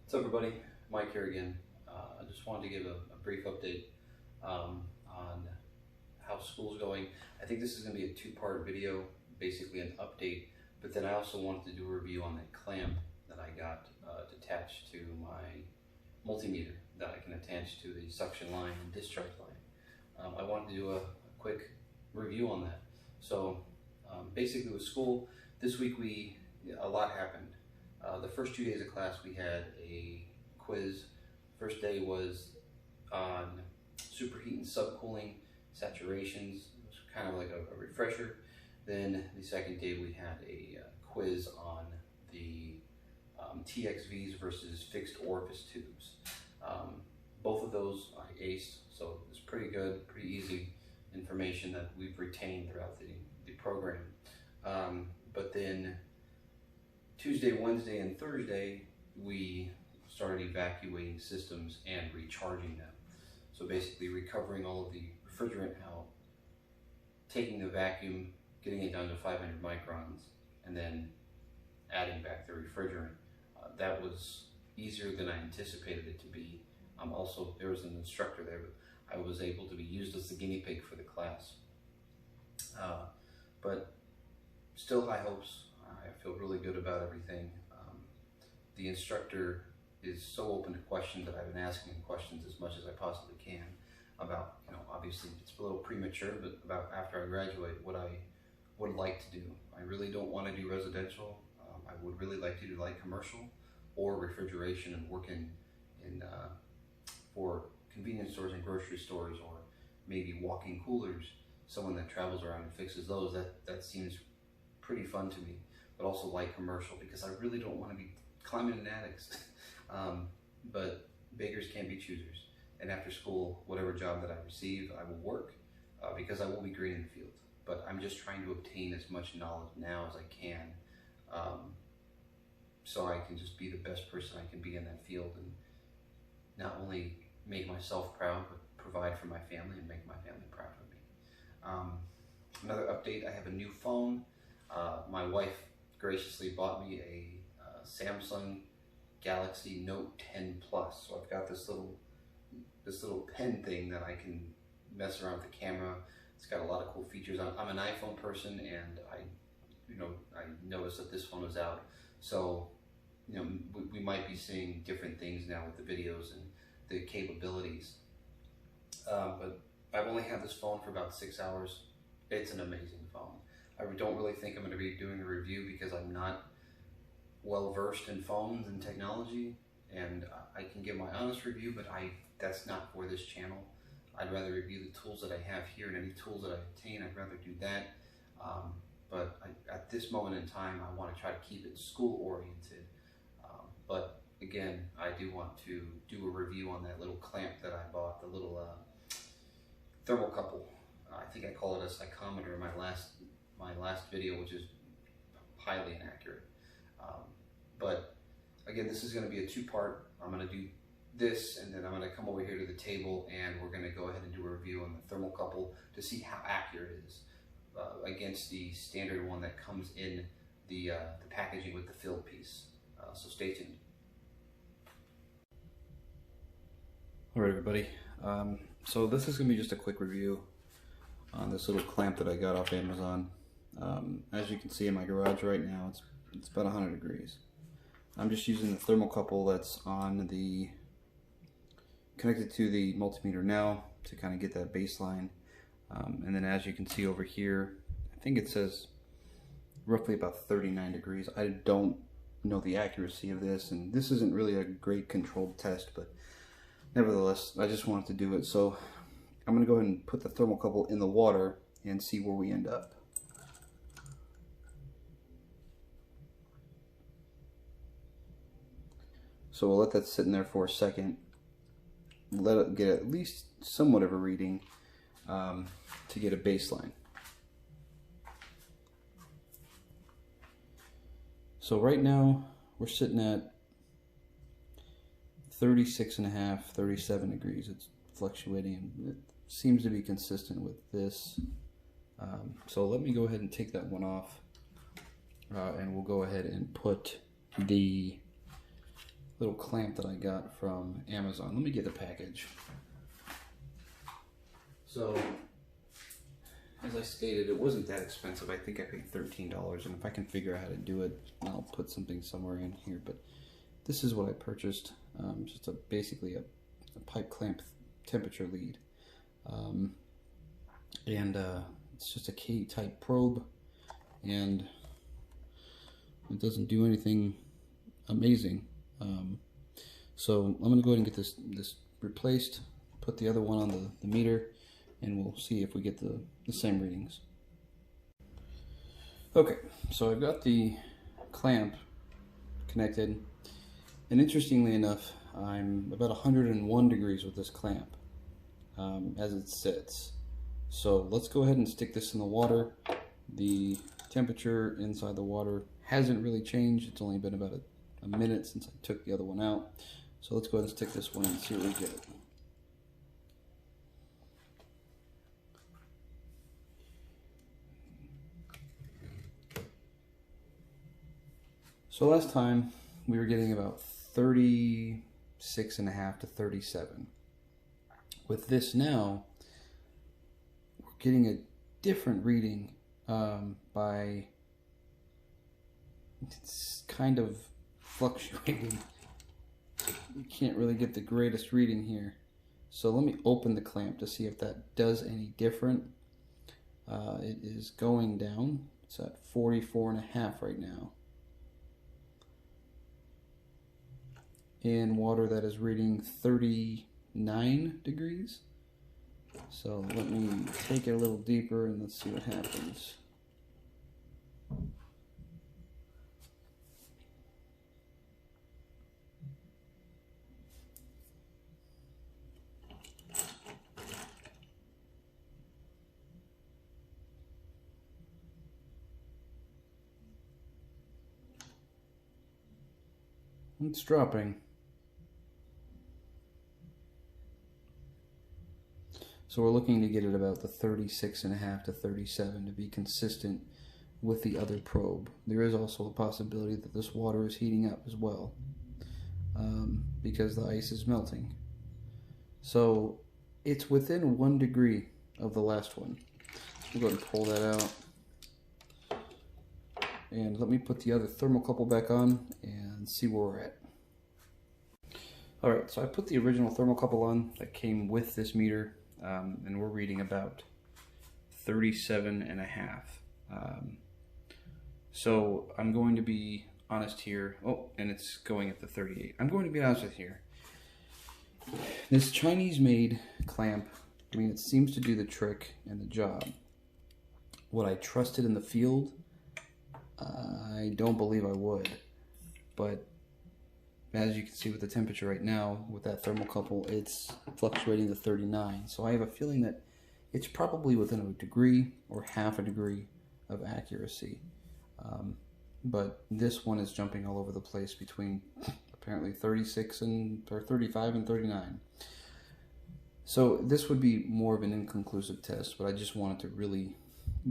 What's up, everybody? Mike here again. I just wanted to give a brief update on how school's going. I think this is going to be a two-part video, basically an update, but then I also wanted to do a review on that clamp that I got attached to my multimeter that I can attach to the suction line and discharge line. I wanted to do a quick review on that. So basically with school, this week a lot happened. The first 2 days of class we had a quiz. First day was on superheat and subcooling, saturations. It was kind of like a refresher. Then the second day we had a quiz on the TXVs versus fixed orifice tubes. Both of those I aced, so it was pretty good, pretty easy information that we've retained throughout the program. But then Tuesday, Wednesday, and Thursday, we started evacuating systems and recharging them. So basically recovering all of the refrigerant out, taking the vacuum, getting it down to 500 microns, and then adding back the refrigerant. That was easier than I anticipated it to be. Also, there was an instructor there, but I was able to be used as the guinea pig for the class. But still high hopes. I feel really good about everything. The instructor is so open to questions that I've been asking him questions as much as I possibly can about, obviously it's a little premature, but about after I graduate, what I would like to do. I really don't want to do residential. I would really like to do light commercial or refrigeration and work in for convenience stores and grocery stores, or maybe walk-in coolers. Someone that travels around and fixes those. That seems pretty fun to me. But also light commercial, because I really don't want to be climbing in attics. But beggars can't be choosers. And after school, whatever job that I receive, I will work because I will be green in the field. But I'm just trying to obtain as much knowledge now as I can, so I can just be the best person I can be in that field, and not only make myself proud, but provide for my family and make my family proud of me. Another update, I have a new phone. My wife graciously bought me a Samsung Galaxy Note 10 Plus. So I've got this little pen thing that I can mess around with the camera. It's got a lot of cool features. I'm an iPhone person, and I noticed that this phone is out. So we might be seeing different things now with the videos and the capabilities. But I've only had this phone for about 6 hours. It's an amazing phone. I don't really think I'm going to be doing a review because I'm not well versed in phones and technology, and I can give my honest review, but that's not for this channel. I'd rather review the tools that I have here, and any tools that I obtain, I'd rather do that. But at this moment in time, I want to try to keep it school oriented. But again, I do want to do a review on that little clamp that I bought, the little thermocouple. I think I call it a psychometer in my last video, which is highly inaccurate. But again, this is going to be a two-part. I'm going to do this, and then I'm going to come over here to the table, and we're going to go ahead and do a review on the thermocouple to see how accurate it is against the standard one that comes in the packaging with the filled piece. So stay tuned. All right, everybody. So this is going to be just a quick review on this little clamp that I got off Amazon. As you can see in my garage right now, it's about 100 degrees. I'm just using the thermocouple that's connected to the multimeter now to kind of get that baseline. And then as you can see over here, I think it says roughly about 39 degrees. I don't know the accuracy of this, and this isn't really a great controlled test, but nevertheless, I just wanted to do it. So I'm going to go ahead and put the thermocouple in the water and see where we end up. So we'll let that sit in there for a second, let it get at least somewhat of a reading to get a baseline. So right now we're sitting at 36.5, 37 degrees. It's fluctuating, and it seems to be consistent with this. So let me go ahead and take that one off, and we'll go ahead and put the little clamp that I got from Amazon. Let me get the package. So, as I stated, it wasn't that expensive. I think I paid $13, and if I can figure out how to do it, I'll put something somewhere in here. But this is what I purchased, just basically a pipe clamp temperature lead. It's just a K-type probe, and it doesn't do anything amazing. So I'm going to go ahead and get this replaced, put the other one on the meter, and we'll see if we get the same readings. Okay, so I've got the clamp connected, and interestingly enough, I'm about 101 degrees with this clamp as it sits. So let's go ahead and stick this in the water. The temperature inside the water hasn't really changed. It's only been about a minute since I took the other one out. So let's go ahead and stick this one in and see what we get. So last time we were getting about 36.5 to 37. With this now, we're getting a different reading by, it's kind of fluctuating. You can't really get the greatest reading here. So let me open the clamp to see if that does any different. It is going down. It's at 44.5 right now. In water that is reading 39 degrees. So let me take it a little deeper and let's see what happens. It's dropping. So we're looking to get it about the 36.5 to 37 to be consistent with the other probe. There is also a possibility that this water is heating up as well because the ice is melting. So it's within 1 degree of the last one. We'll go ahead and pull that out. And let me put the other thermocouple back on and see where we're at. Alright, so I put the original thermocouple on that came with this meter. And we're reading about 37.5. So I'm going to be honest here. Oh, and it's going at the 38. I'm going to be honest with you here. This Chinese-made clamp, I mean, it seems to do the trick and the job. Would I trust it in the field? I don't believe I would. But as you can see with the temperature right now, with that thermocouple, it's fluctuating to 39. So I have a feeling that it's probably within a degree or half a degree of accuracy. But this one is jumping all over the place between apparently 35 and 39. So this would be more of an inconclusive test, but I just wanted to really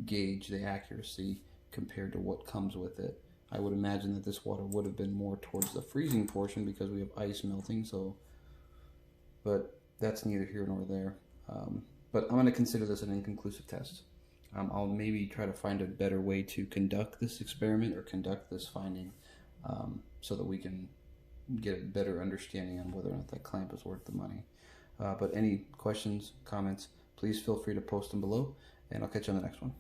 gauge the accuracy compared to what comes with it. I would imagine that this water would have been more towards the freezing portion because we have ice melting, but that's neither here nor there. But I'm going to consider this an inconclusive test. I'll maybe try to find a better way to conduct this experiment or conduct this finding so that we can get a better understanding on whether or not that clamp is worth the money. But any questions, comments, please feel free to post them below, and I'll catch you on the next one.